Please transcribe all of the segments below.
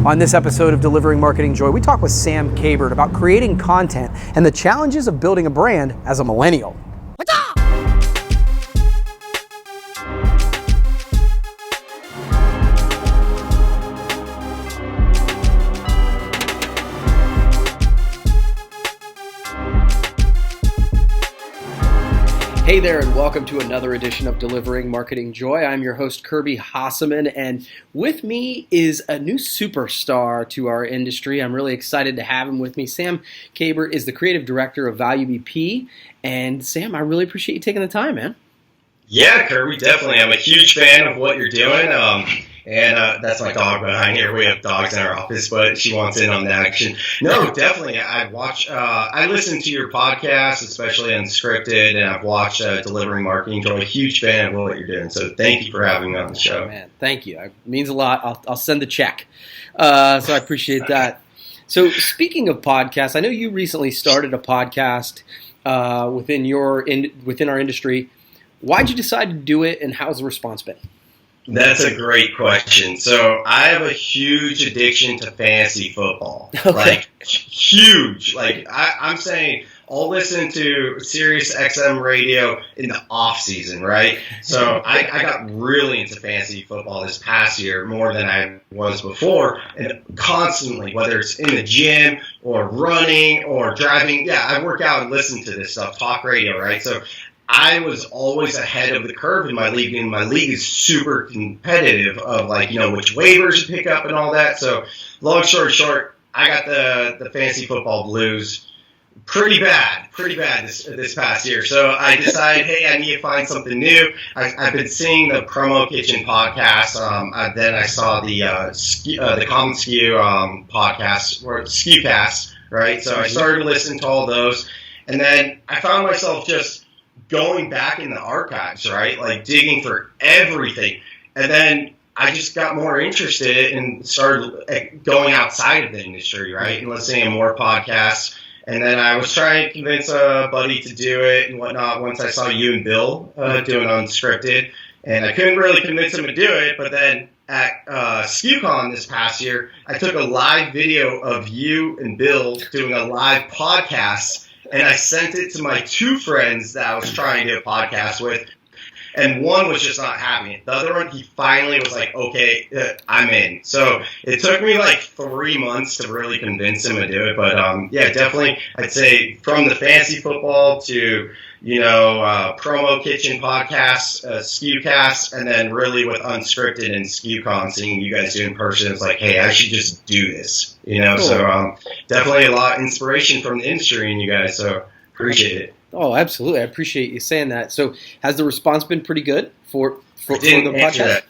On this episode of Delivering Marketing Joy, we talk with Sam Kabert about creating content and the challenges of building a brand as a millennial. Hey there, and welcome to another edition of Delivering Marketing Joy. I'm your host, Kirby Hasseman, and with me is a new superstar to our industry. I'm really excited to have him with me. Sam Kabert is the creative director of Value BP, and Sam, I really appreciate you taking the time, man. Yeah, Kirby, definitely. I'm a huge fan of what you're doing. And that's my dog behind here. We have dogs in our office, but she wants in on the action. No, definitely. I listen to your podcast, especially Unscripted, and I've watched Delivering Marketing Joy. A huge fan of what you're doing. So thank you for having me on the show. Oh, man, thank you. It means a lot. I'll send the check. So I appreciate that. So speaking of podcasts, I know you recently started a podcast within our industry. Why'd you decide to do it, and how's the response been? That's a great question. So I have a huge addiction to fantasy football. Okay. Like, huge. Like, I'm saying I'll listen to Sirius XM radio in the off season, right? So I got really into fantasy football this past year, more than I was before, and constantly, whether it's in the gym or running or driving, I work out and listen to this stuff, talk radio, right? So I was always ahead of the curve in my league, and my league is super competitive of which waivers to pick up and all that. So long story short, I got the fantasy football blues pretty bad this past year. So I decided, hey, I need to find something new. I've been seeing the Promo Kitchen podcast. Then I saw the Common Skew podcast, or Skewcast, right? So I started listening to all those, and then I found myself just going back in the archives, right? Like digging for everything. And then I just got more interested and started going outside of the industry, right? And listening to more podcasts. And then I was trying to convince a buddy to do it and whatnot once I saw you and Bill doing Unscripted. And I couldn't really convince him to do it. But then at SkewCon this past year, I took a live video of you and Bill doing a live podcast. And I sent it to my two friends that I was trying to do a podcast with, and one was just not having it. The other one, he finally was like, okay, I'm in. So it took me like 3 months to really convince him to do it. But definitely, I'd say from the fantasy football to, Promo Kitchen podcasts, Skewcast, and then really with Unscripted and SkewCon, seeing you guys do in person, it's like, hey, I should just do this, Cool. So definitely a lot of inspiration from the industry in you guys, so appreciate it. Oh, absolutely. I appreciate you saying that. So has the response been pretty good for the podcast?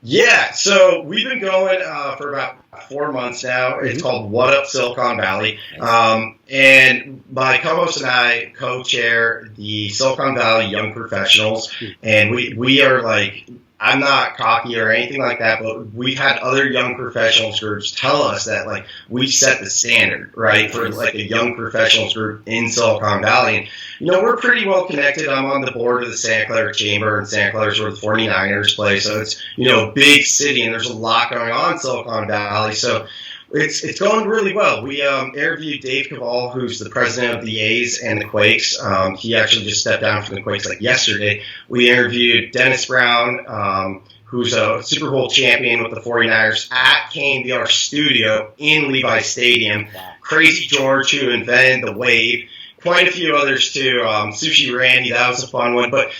Yeah, so we've been going for about 4 months now. It's called What Up Silicon Valley. And my co-host and I co-chair the Silicon Valley Young Professionals. And we are like, I'm not cocky or anything like that, but we've had other young professionals groups tell us that like we set the standard, right, for like a young professionals group in Silicon Valley. And, we're pretty well connected. I'm on the board of the Santa Clara Chamber, and Santa Clara is where the 49ers play. So it's, a big city, and there's a lot going on in Silicon Valley. So it's going really well. We interviewed Dave Cavall, who's the president of the A's and the Quakes. He actually just stepped down from the Quakes like yesterday. We interviewed Dennis Brown, who's a Super Bowl champion with the 49ers, at KNBR Studio in Levi Stadium. Crazy George, who invented the wave. Quite a few others too. Sushi Randy, that was a fun one. But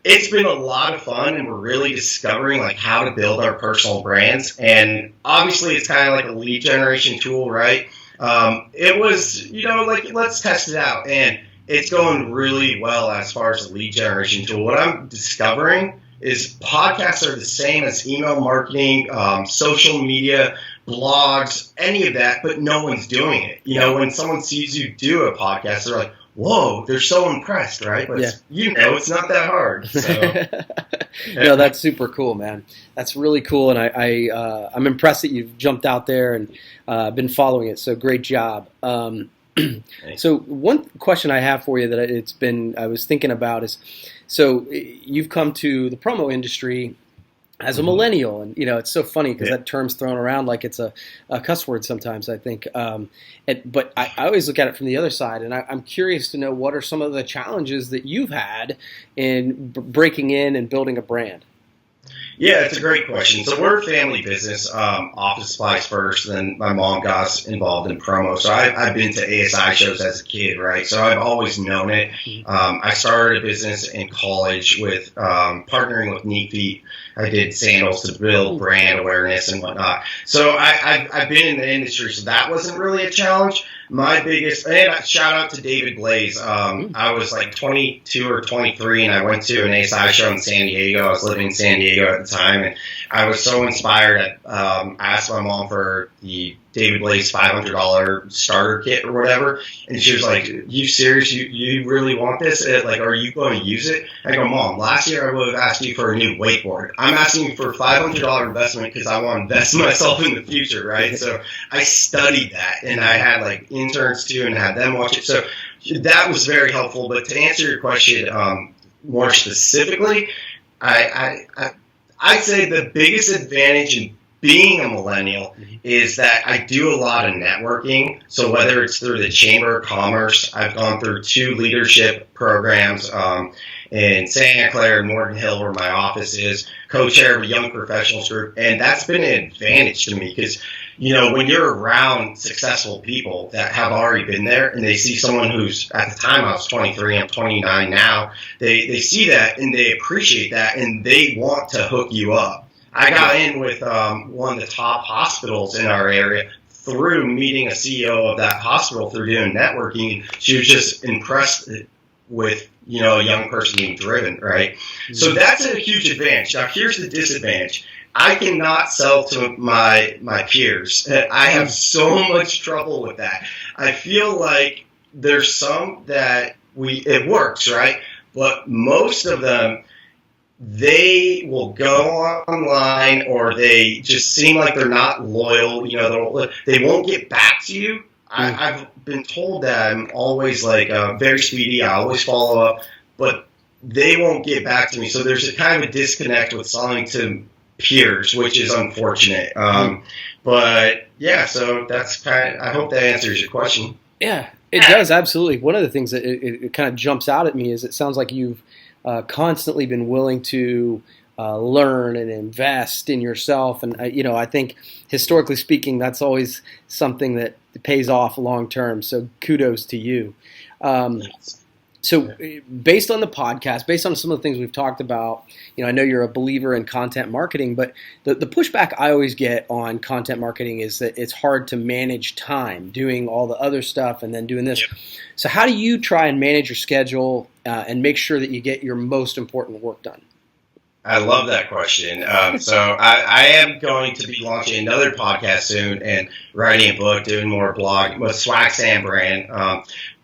it's been a lot of fun, and we're really discovering like how to build our personal brands. And obviously, it's kind of like a lead generation tool, right? It was, let's test it out, and it's going really well as far as a lead generation tool. What I'm discovering is podcasts are the same as email marketing, social media, blogs, any of that, but no one's doing it. When someone sees you do a podcast, they're like, whoa, they're so impressed, right? But it's not that hard. So. No, that's super cool, man. That's really cool, and I'm impressed that you've jumped out there and been following it. So great job. So one question I have for you that I was thinking about is, so you've come to the promo industry as a millennial. And, it's so funny because that term's thrown around like it's a cuss word sometimes, I think. But I always look at it from the other side, and I'm curious to know what are some of the challenges that you've had in breaking in and building a brand? Yeah, it's a great question. So we're a family business, office supplies first, then my mom got us involved in promo. So I've been to ASI shows as a kid, right? So I've always known it. I started a business in college with partnering with Neat Feet. I did sandals to build brand awareness and whatnot. So I've been in the industry, so that wasn't really a challenge. My biggest, and shout out to David Blaze. I was like 22 or 23, and I went to an ASI show in San Diego. I was living in San Diego at the time, and I was so inspired. I asked my mom for the David Blaze $500 starter kit or whatever, and she was like, "You serious? You really want this? Like, are you going to use it?" I go, "Mom, last year I would have asked you for a new wakeboard. I'm asking you for a $500 investment because I want to invest in myself in the future, right?" So I studied that, and I had like interns too, and had them watch it. So that was very helpful. But to answer your question more specifically, I'd say the biggest advantage in being a millennial is that I do a lot of networking. So whether it's through the Chamber of Commerce, I've gone through 2 leadership programs in Santa Clara and Morgan Hill, where my office is, co-chair of a young professionals group. And that's been an advantage to me because, when you're around successful people that have already been there and they see someone who's, at the time I was 23, I'm 29 now, they see that and they appreciate that and they want to hook you up. I got in with one of the top hospitals in our area through meeting a CEO of that hospital through doing networking. She was just impressed with, a young person being driven, right? So that's a huge advantage. Now, here's the disadvantage. I cannot sell to my peers. I have so much trouble with that. I feel like there's some that it works, right? But most of them, they will go online or they just seem like they're not loyal. They won't get back to you. I've been told that I'm always very speedy. I always follow up, but they won't get back to me. So there's a kind of a disconnect with selling to peers, which is unfortunate. But yeah, so that's I hope that answers your question. Yeah, it does. Absolutely. One of the things that it kind of jumps out at me is it sounds like you've constantly been willing to learn and invest in yourself. And, I think historically speaking, that's always something that pays off long term. So kudos to you. So based on the podcast, based on some of the things we've talked about, I know you're a believer in content marketing, but the pushback I always get on content marketing is that it's hard to manage time doing all the other stuff and then doing this. Yep. So how do you try and manage your schedule and make sure that you get your most important work done? I love that question. So I am going to be launching another podcast soon and writing a book, doing more blog with Swag Sam brand.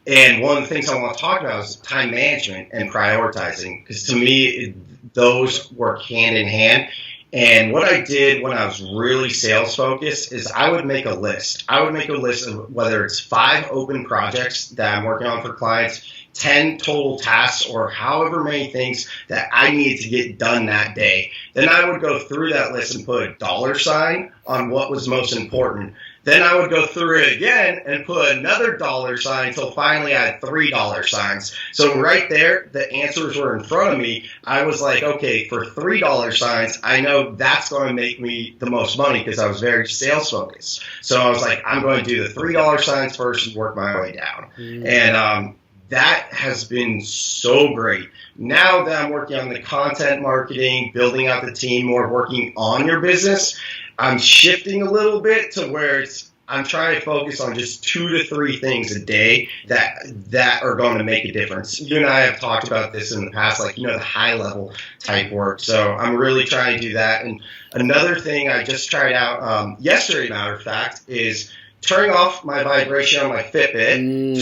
And one of the things I want to talk about is time management and prioritizing, because to me, those work hand in hand. And what I did when I was really sales focused is I would make a list. I would make a list of whether it's 5 open projects that I'm working on for clients, 10 total tasks, or however many things that I needed to get done that day. Then I would go through that list and put a dollar sign on what was most important. Then I would go through it again and put another dollar sign until finally I had $3 signs. So right there, the answers were in front of me. I was like, okay, for $3 signs, I know that's going to make me the most money because I was very sales focused. So I was like, I'm going to do the $3 signs first and work my way down. And that has been so great. Now that I'm working on the content marketing, building out the team, more working on your business, I'm shifting a little bit to where I'm trying to focus on just 2 to 3 things a day that are going to make a difference. You and I have talked about this in the past, the high level type work. So I'm really trying to do that. And another thing I just tried out yesterday, matter of fact, is turning off my vibration on my Fitbit,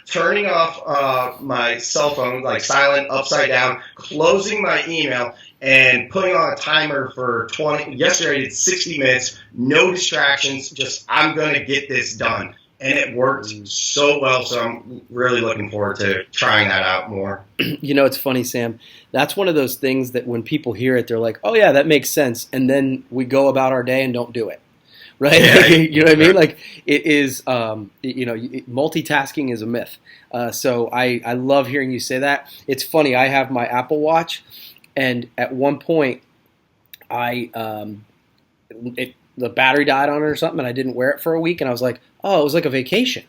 turning off my cell phone, silent, upside down, closing my email, and putting on a timer for 20. Yesterday I did 60 minutes, no distractions, just I'm going to get this done. and it worked so well. So I'm really looking forward to trying that out more. You know, it's funny, Sam. That's one of those things that when people hear it, they're like, "Oh yeah, that makes sense," and then we go about our day and don't do it. Right? Yeah. You know what I mean? Like it is, multitasking is a myth. So I love hearing you say that. It's funny. I have my Apple Watch, and at one point, the battery died on it or something, and I didn't wear it for a week, and I was like, oh, it was like a vacation.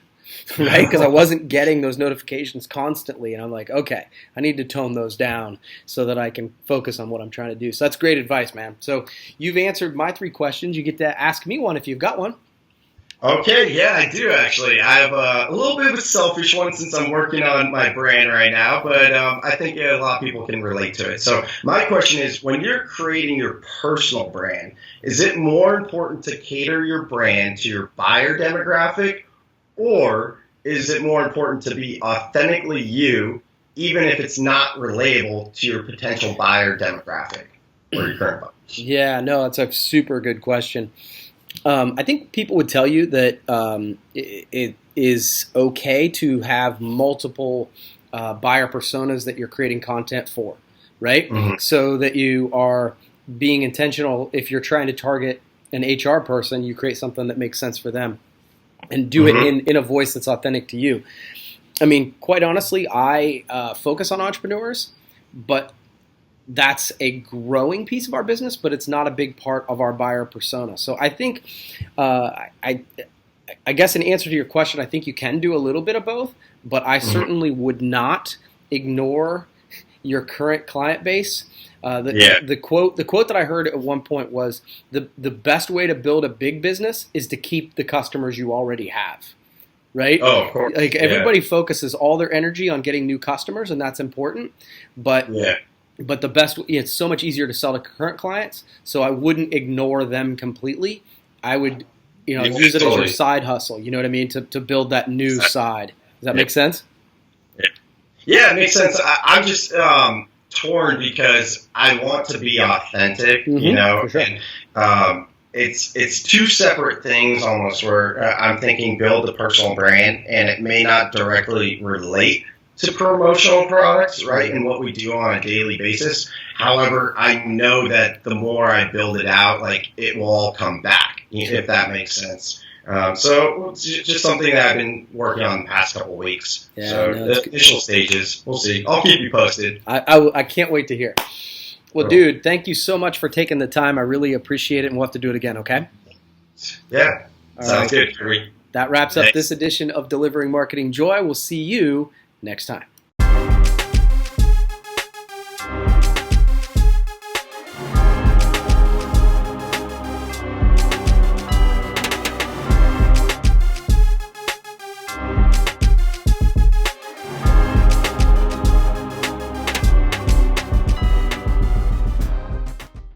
Right? Because I wasn't getting those notifications constantly, and I'm like, okay, I need to tone those down so that I can focus on what I'm trying to do. So that's great advice, man. So you've answered my 3 questions. You get to ask me one if you've got one. Okay, yeah, I do actually. I have a little bit of a selfish one since I'm working on my brand right now, but I think a lot of people can relate to it. So my question is, when you're creating your personal brand, is it more important to cater your brand to your buyer demographic, or is it more important to be authentically you, even if it's not relatable to your potential buyer demographic or your current buyers? Yeah, no, that's a super good question. I think people would tell you that it is okay to have multiple buyer personas that you're creating content for, right? Mm-hmm. So that you are being intentional. If you're trying to target an HR person, you create something that makes sense for them and do it in a voice that's authentic to you. I mean, quite honestly, I focus on entrepreneurs, but that's a growing piece of our business, but it's not a big part of our buyer persona. So I think, I guess in answer to your question, I think you can do a little bit of both, but I certainly would not ignore your current client base. The quote that I heard at one point was the best way to build a big business is to keep the customers you already have. Right? Oh, of course. Like everybody focuses all their energy on getting new customers, and that's important. But the best, it's so much easier to sell to current clients. So I wouldn't ignore them completely. I would, use it as your side hustle. You know what I mean? To build that new side. Does that make sense? Yeah, it makes sense. I'm just torn because I want to be authentic, for sure. And it's 2 separate things almost. Where I'm thinking build a personal brand, and it may not directly relate to promotional products, right, and what we do on a daily basis. However, I know that the more I build it out, like, it will all come back, if that makes sense. So it's just something that I've been working on the past couple of weeks. Yeah, so the initial stages, we'll see. I'll keep you posted. I can't wait to hear. Well, dude, thank you so much for taking the time. I really appreciate it, and we'll have to do it again, okay? Yeah, sounds good. That wraps up this edition of Delivering Marketing Joy. We'll see you next time.